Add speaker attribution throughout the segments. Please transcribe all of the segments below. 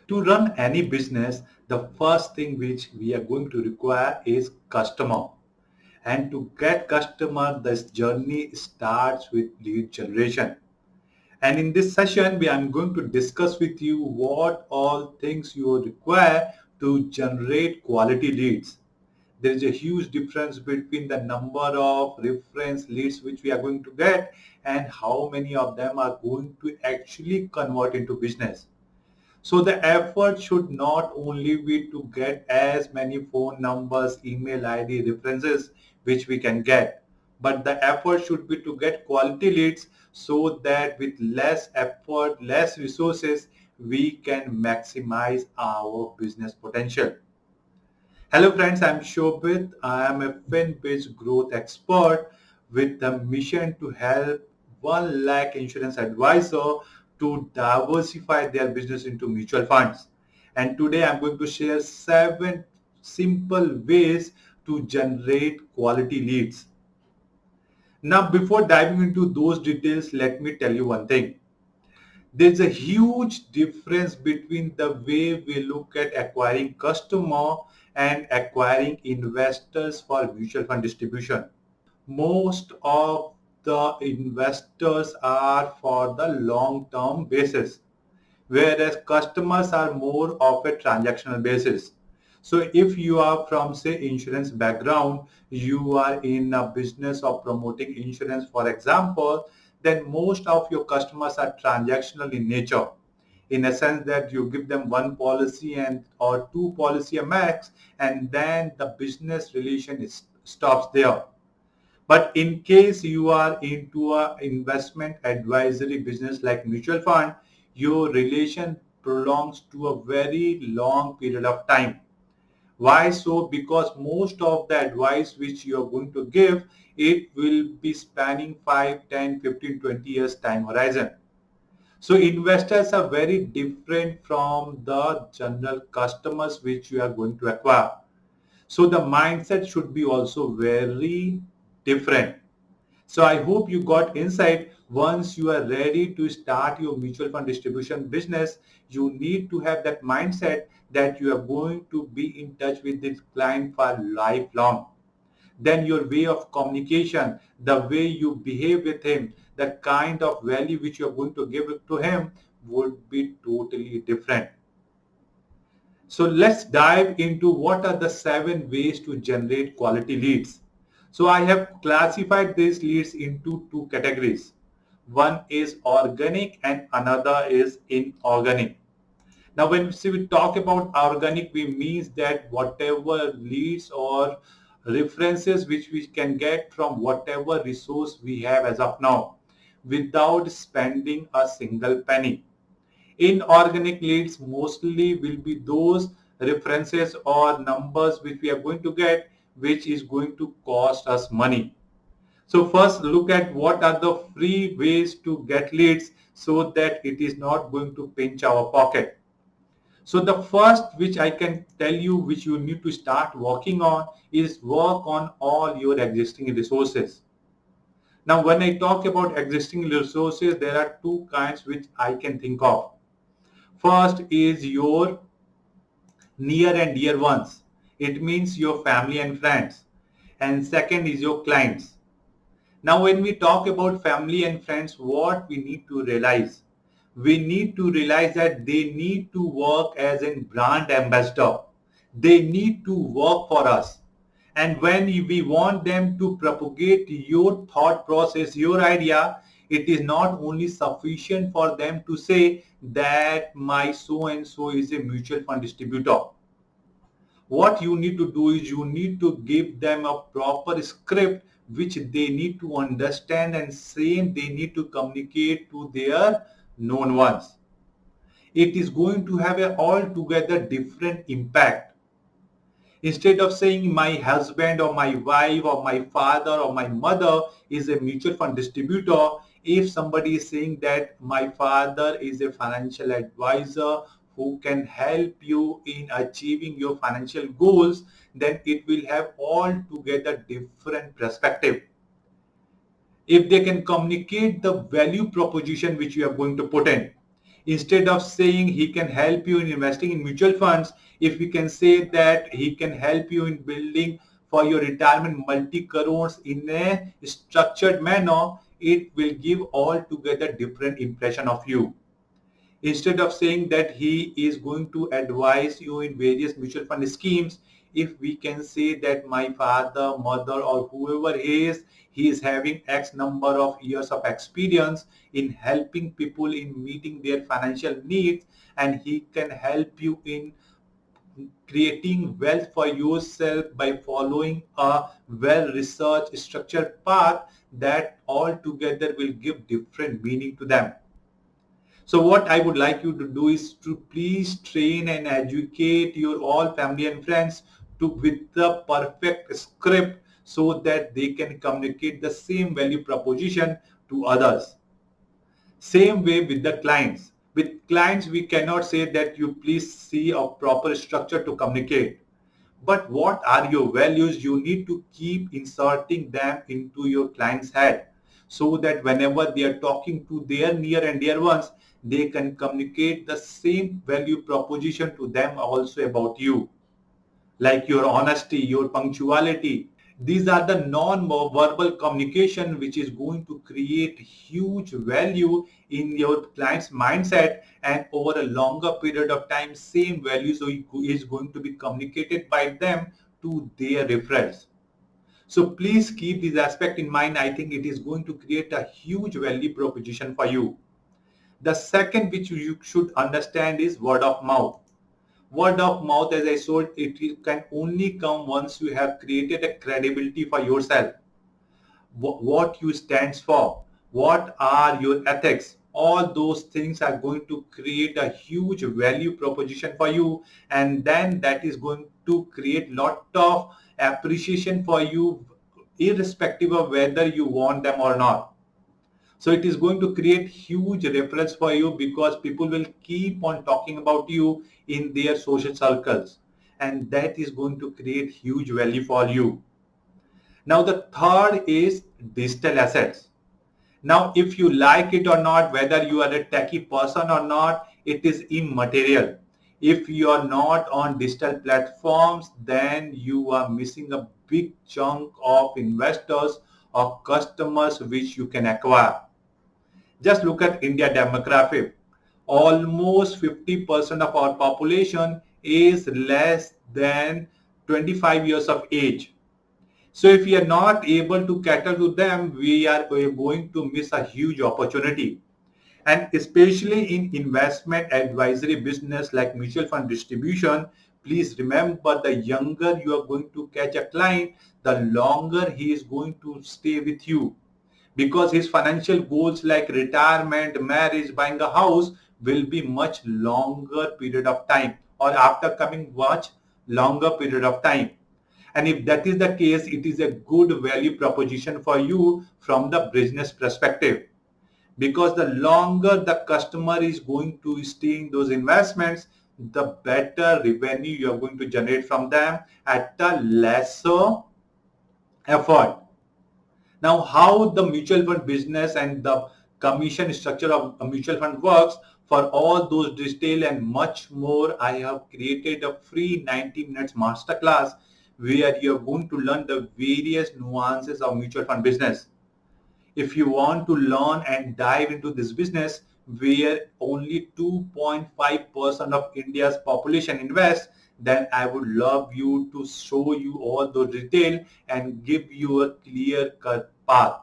Speaker 1: To run any business, the first thing which we are going to require is customer. And to get customer, this journey starts with lead generation. And in this session, I'm going to discuss with you what all things you require to generate quality leads. There is a huge difference between the number of reference leads which we are going to get and how many of them are going to actually convert into business. So the effort should not only be to get as many phone numbers, email ID, references which we can get, but the effort should be to get quality leads so that with less effort, less resources, we can maximize our business potential. Hello friends, I'm Shobit. I am a fin-based growth expert with the mission to help 1 lakh insurance advisor to diversify their business into mutual funds. And today I'm going to share 7 simple ways to generate quality leads. Now, before diving into those details, let me tell you one thing. There's a huge difference between the way we look at acquiring customer and acquiring investors for mutual fund distribution. Most of the investors are for the long term basis, whereas customers are more of a transactional basis. So if you are from say insurance background, you are in a business of promoting insurance, for example, then most of your customers are transactional in nature, in a sense that you give them one policy and or two policy a max, and then the business relation stops there. But in case you are into a investment advisory business like mutual fund, your relation prolongs to a very long period of time. Why so? Because most of the advice which you are going to give, it will be spanning 5, 10, 15, 20 years time horizon. So investors are very different from the general customers which you are going to acquire. So the mindset should be also very different. So I hope you got insight. Once you are ready to start your mutual fund distribution business, you need to have that mindset that you are going to be in touch with this client for lifelong. Then your way of communication, the way you behave with him, the kind of value which you are going to give to him would be totally different. So let's dive into what are the 7 ways to generate quality leads. So I have classified these leads into 2 categories. One is organic and another is inorganic. Now when we talk about organic, we means that whatever leads or references which we can get from whatever resource we have as of now without spending a single penny. Inorganic leads mostly will be those references or numbers which we are going to get, which is going to cost us money. So first look at what are the free ways to get leads so that it is not going to pinch our pocket. So the first which I can tell you which you need to start working on is work on all your existing resources. Now when I talk about existing resources, there are 2 kinds which I can think of. First is your near and dear ones. It means your family and friends. And second is your clients. Now, when we talk about family and friends, what we need to realize? We need to realize that they need to work as a brand ambassador. They need to work for us. And when we want them to propagate your thought process, your idea, it is not only sufficient for them to say that my so and so is a mutual fund distributor. What you need to do is you need to give them a proper script which they need to understand, and same they need to communicate to their known ones. It is going to have a altogether different impact. Instead of saying my husband or my wife or my father or my mother is a mutual fund distributor, if somebody is saying that my father is a financial advisor who can help you in achieving your financial goals, then it will have altogether different perspective. If they can communicate the value proposition which you are going to put in, Instead of saying he can help you in investing in mutual funds, if we can say that he can help you in building for your retirement multi crores in a structured manner, it will give altogether different impression of you. Instead of saying that he is going to advise you in various mutual fund schemes, if we can say that my father, mother, or whoever he is having X number of years of experience in helping people in meeting their financial needs, and he can help you in creating wealth for yourself by following a well-researched structured path, that altogether will give different meaning to them. So what I would like you to do is to please train and educate your all family and friends to with the perfect script, so that they can communicate the same value proposition to others. Same way with the clients. With clients, we cannot say that you please see a proper structure to communicate. But what are your values? You need to keep inserting them into your client's head, so that whenever they are talking to their near and dear ones, they can communicate the same value proposition to them also about you, like your honesty, your punctuality. These are the non-verbal communication which is going to create huge value in your client's mindset, and over a longer period of time, same values is going to be communicated by them to their referrals. So please keep this aspect in mind. I think it is going to create a huge value proposition for you. The second which you should understand is word of mouth. Word of mouth, as I told, it can only come once you have created a credibility for yourself. What you stands for, what are your ethics, all those things are going to create a huge value proposition for you, and then that is going to create lot of appreciation for you, irrespective of whether you want them or not. So it is going to create huge reference for you, because people will keep on talking about you in their social circles, and that is going to create huge value for you. Now the third is digital assets. Now if you like it or not, whether you are a techie person or not, it is immaterial. If you are not on digital platforms, then you are missing a big chunk of investors or customers which you can acquire. Just look at India demographic. Almost 50% of our population is less than 25 years of age. So if we are not able to cater to them, we are going to miss a huge opportunity. And especially in investment advisory business like mutual fund distribution, please remember, the younger you are going to catch a client, the longer he is going to stay with you, because his financial goals like retirement, marriage, buying a house will be much longer period of time, or after coming much longer period of time. And if that is the case, it is a good value proposition for you from the business perspective, because the longer the customer is going to stay in those investments, the better revenue you are going to generate from them at a lesser effort. Now, how the mutual fund business and the commission structure of a mutual fund works, for all those detail and much more, I have created a free 90 minutes masterclass where you are going to learn the various nuances of mutual fund business. If you want to learn and dive into this business where only 2.5% of India's population invests, then I would love you to show you all the detail and give you a clear cut path.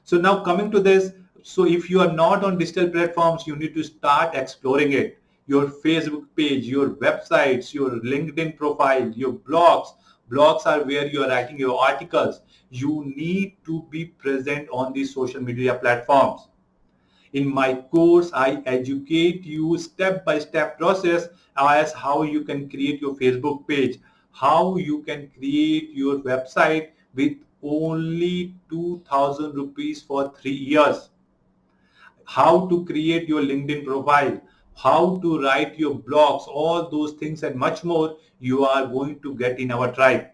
Speaker 1: So now coming to this, so if you are not on digital platforms, you need to start exploring it. Your Facebook page, your websites, your LinkedIn profile, your blogs. Blogs are where you are writing your articles. You need to be present on these social media platforms. In my course, I educate you step-by-step process as how you can create your Facebook page, how you can create your website with only 2,000 rupees for 3 years, how to create your LinkedIn profile, how to write your blogs, all those things and much more you are going to get in our tribe.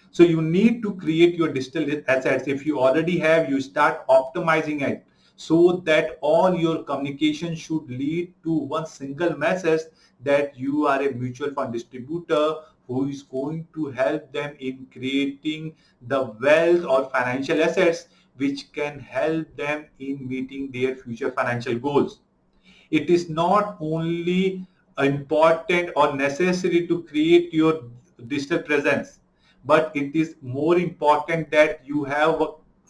Speaker 1: So you need to create your digital assets. If you already have, you start optimizing it so that all your communication should lead to one single message, that you are a mutual fund distributor who is going to help them in creating the wealth or financial assets which can help them in meeting their future financial goals. It is not only important or necessary to create your digital presence, but it is more important that you have a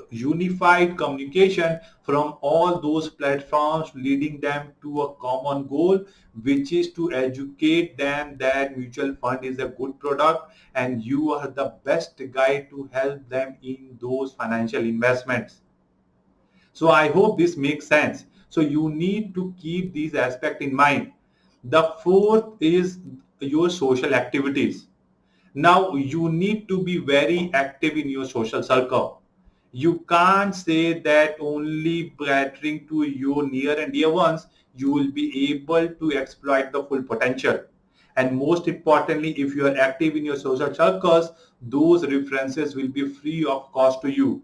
Speaker 1: unified communication from all those platforms, leading them to a common goal, which is to educate them that mutual fund is a good product and you are the best guide to help them in those financial investments. So I hope this makes sense. So you need to keep these aspects in mind. The fourth is your social activities. Now you need to be very active in your social circle. You can't say that only catering to your near and dear ones you will be able to exploit the full potential. And most importantly, if you are active in your social circles, those references will be free of cost to you.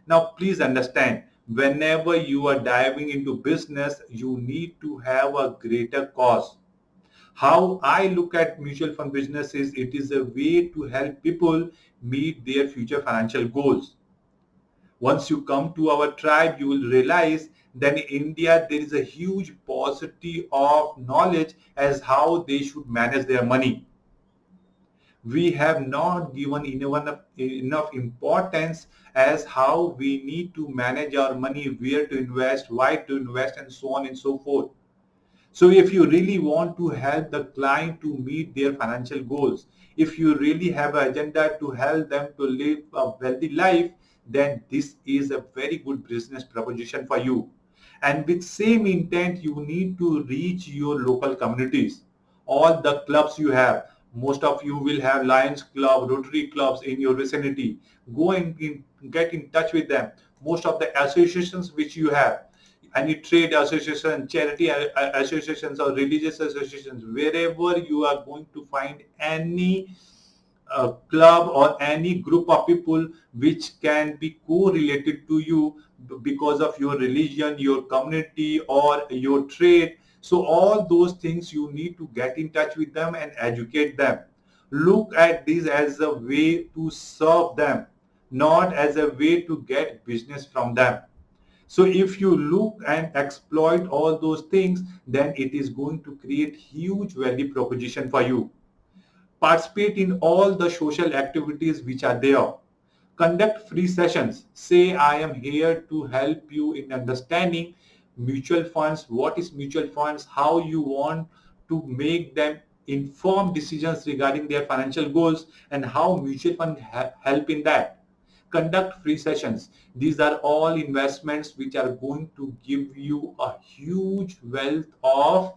Speaker 1: Now, please understand, whenever you are diving into business, you need to have a greater cause. How I look at mutual fund business is it is a way to help people meet their future financial goals. Once you come to our tribe, you will realize that in India there is a huge paucity of knowledge as how they should manage their money. We have not given enough importance as how we need to manage our money, where to invest, why to invest, and so on and so forth. So if you really want to help the client to meet their financial goals, if you really have an agenda to help them to live a wealthy life, then this is a very good business proposition for you. And with same intent, you need to reach your local communities, all the clubs you have. Most of you will have Lions Club, Rotary clubs in your vicinity. Go and get in touch with them. Most of the associations which you have, any trade association, charity associations, or religious associations, wherever you are going to find any club or any group of people which can be correlated to you because of your religion, your community, or your trade. So all those things you need to get in touch with them and educate them. Look at this as a way to serve them, not as a way to get business from them. So if you look and exploit all those things, then it is going to create huge value proposition for you. Participate in all the social activities which are there. Conduct free sessions. Say, I am here to help you in understanding mutual funds, what is mutual funds, how you want to make them informed decisions regarding their financial goals, and how mutual fund help in that. Conduct free sessions. These are all investments which are going to give you a huge wealth of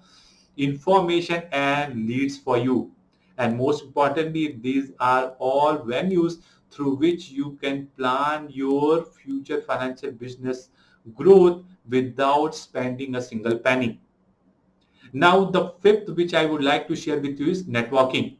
Speaker 1: information and leads for you. And most importantly, these are all venues through which you can plan your future financial business growth without spending a single penny. Now, the fifth which I would like to share with you is networking.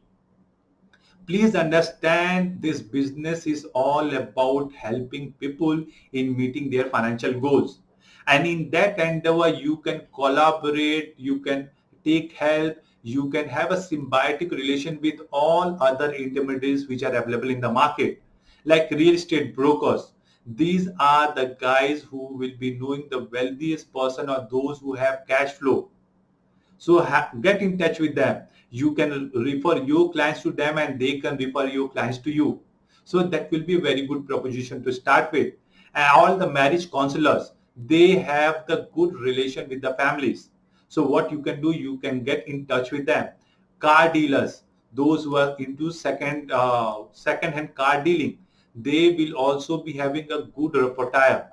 Speaker 1: Please understand, this business is all about helping people in meeting their financial goals. And in that endeavor, you can collaborate, you can take help, you can have a symbiotic relation with all other intermediaries which are available in the market, like real estate brokers. These are the guys who will be knowing the wealthiest person or those who have cash flow. So get in touch with them. You can refer your clients to them and they can refer your clients to you. So that will be a very good proposition to start with. And all the marriage counselors, they have the good relation with the families. So what you can do, you can get in touch with them. Car dealers, those who are into second-hand car dealing, they will also be having a good repertoire.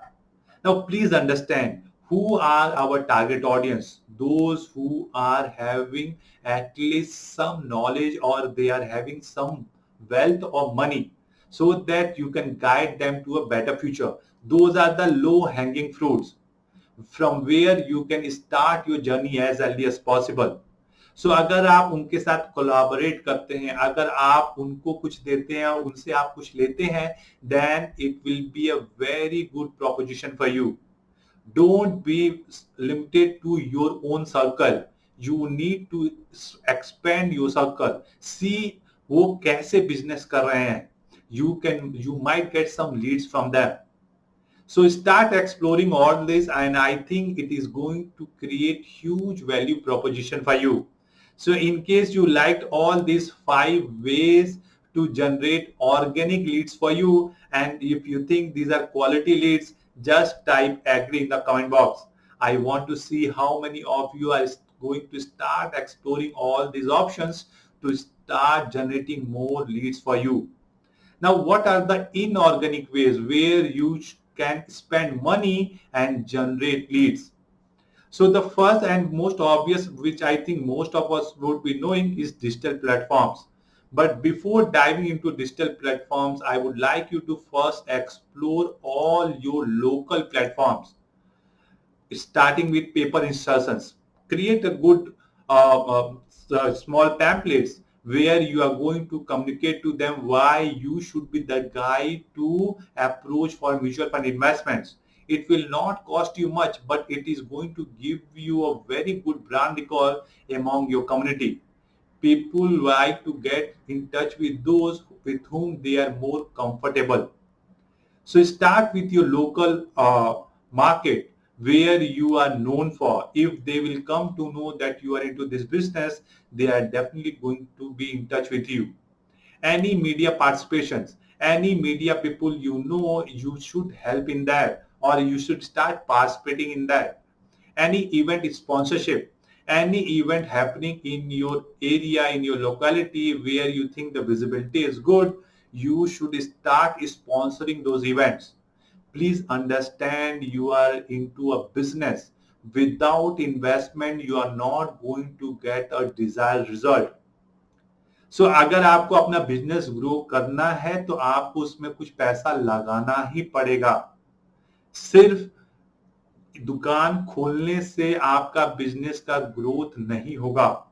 Speaker 1: Now, please understand, who are our target audience? Those who are having at least some knowledge or they are having some wealth or money, so that you can guide them to a better future. Those are the low hanging fruits from where you can start your journey as early as possible. सो अगर आप उनके साथ collaborate करते हैं, अगर आप उनको कुछ देते हैं और उनसे आप कुछ लेते हैं, then it will be a very good proposition for you. Don't be limited to your own circle. You need to expand your circle. See वो कैसे business कर रहे हैं. You might get some leads from them. So start exploring all this, and I think it is going to create huge value proposition for you. So in case you liked all these 5 ways to generate organic leads for you, and if you think these are quality leads, just type agree in the comment box. I want to see how many of you are going to start exploring all these options to start generating more leads for you. Now, what are the inorganic ways where you can spend money and generate leads? So the first and most obvious, which I think most of us would be knowing, is digital platforms. But before diving into digital platforms, I would like you to first explore all your local platforms, starting with paper instructions. Create a good small pamphlets where you are going to communicate to them why you should be the guy to approach for mutual fund investments. It will not cost you much, but it is going to give you a very good brand recall among your community. People like to get in touch with those with whom they are more comfortable. So start with your local market where you are known for. If they will come to know that you are into this business, they are definitely going to be in touch with you. Any media participations, any media people you know, you should help in that, or you should start participating in that. Any event sponsorship, any event happening in your area, in your locality where you think the visibility is good, you should start sponsoring those events. Please understand, you are into a business. Without investment you are not going to get a desired result. सो अगर आपको अपना business grow करना है तो आपको उसमें कुछ पैसा लगाना ही पड़ेगा. सिर्फ दुकान खोलने से आपका बिजनेस का ग्रोथ नहीं होगा.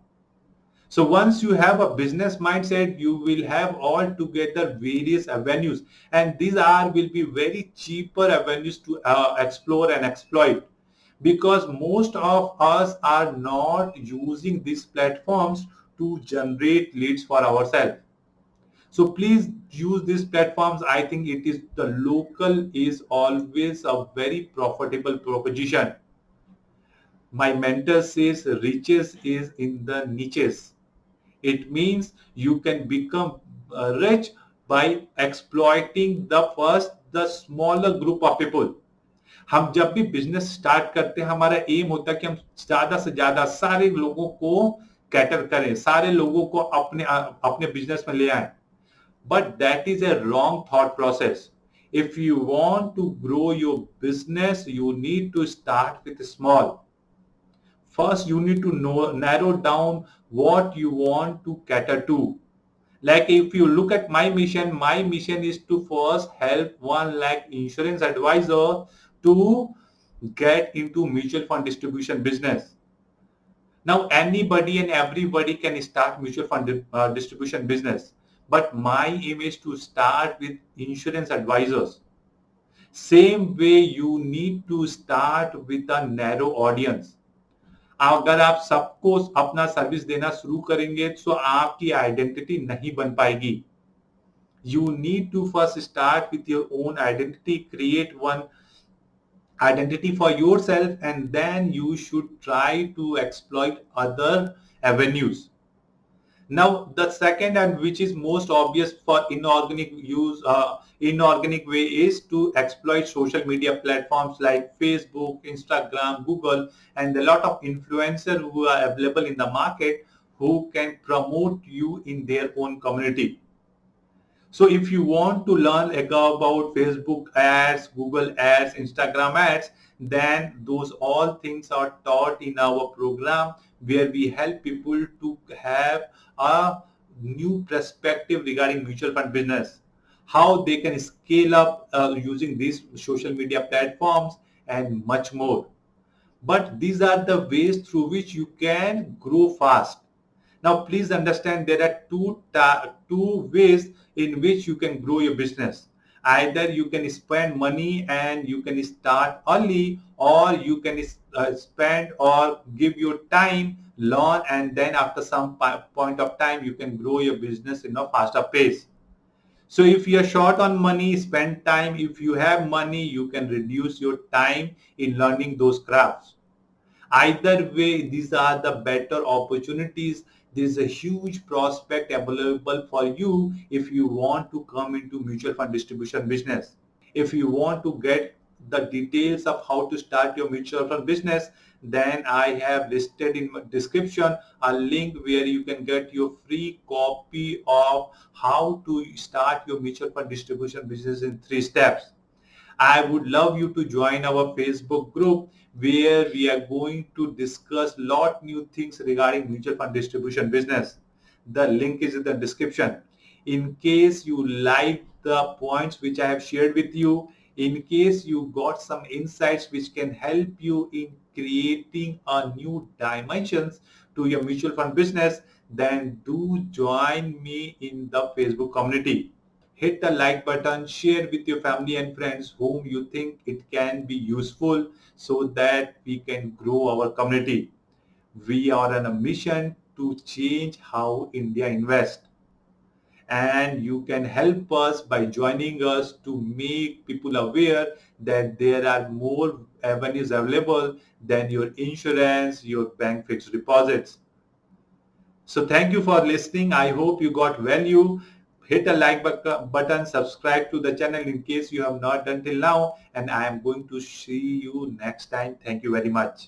Speaker 1: So once you have a business mindset, you will have altogether various avenues, and these are will be very cheaper avenues to explore and exploit, because most of us are not using these platforms to generate leads for ourselves. So please use these platforms. I think it is the local is always a very profitable proposition. My mentor says riches is in the niches. It means you can become rich by exploiting the smaller group of people. हम जब भी business start करते हैं, हमारा M होता है कि हम ज्यादा से ज्यादा सारे लोगों को कैटर करें, सारे लोगों को अपने अपने बिजनेस में ले आए. But that is a wrong thought process. If you want to grow your business, you need to start with small. First, you need to narrow down what you want to cater to. Like if you look at my mission is to first help 1 lakh insurance advisor to get into mutual fund distribution business. Now anybody and everybody can start mutual fund distribution business, but my aim is to start with insurance advisors. Same way you need to start with a narrow audience. अगर आप सबको अपना service देना शुरू करेंगे तो आपकी identity नहीं बन पाएगी. You need to first start with your own identity, create one identity for yourself, and then you should try to exploit other avenues. Now, the second and which is most obvious for inorganic way is to exploit social media platforms like Facebook, Instagram, Google, and a lot of influencers who are available in the market who can promote you in their own community. So if you want to learn about Facebook ads, Google ads, Instagram ads, then those all things are taught in our program where we help people to have a new perspective regarding mutual fund business, how they can scale up using these social media platforms and much more. But these are the ways through which you can grow fast. Now, please understand there are two ways in which you can grow your business. Either you can spend money and you can start early, or you can spend or give your time, learn, and then after some point of time you can grow your business in a faster pace. So if you're short on money, spend time. If you have money, you can reduce your time in learning those crafts. Either way, these are the better opportunities. There's a huge prospect available for you if you want to come into mutual fund distribution business. If you want to get the details of how to start your mutual fund business, then I have listed in my description a link where you can get your free copy of how to start your mutual fund distribution business in 3 steps. I would love you to join our Facebook group where we are going to discuss lot new things regarding mutual fund distribution business. The link is in the description. In case you like the points which I have shared with you, in case you got some insights which can help you in creating a new dimensions to your mutual fund business, then do join me in the Facebook community. Hit the like button, share with your family and friends whom you think it can be useful so that we can grow our community. We are on a mission to change how India invests. And you can help us by joining us to make people aware that there are more avenues available than your insurance, your bank fixed deposits. So thank you for listening. I hope you got value. Hit a like button, subscribe to the channel in case you have not done till now, and I am going to see you next time. Thank you very much.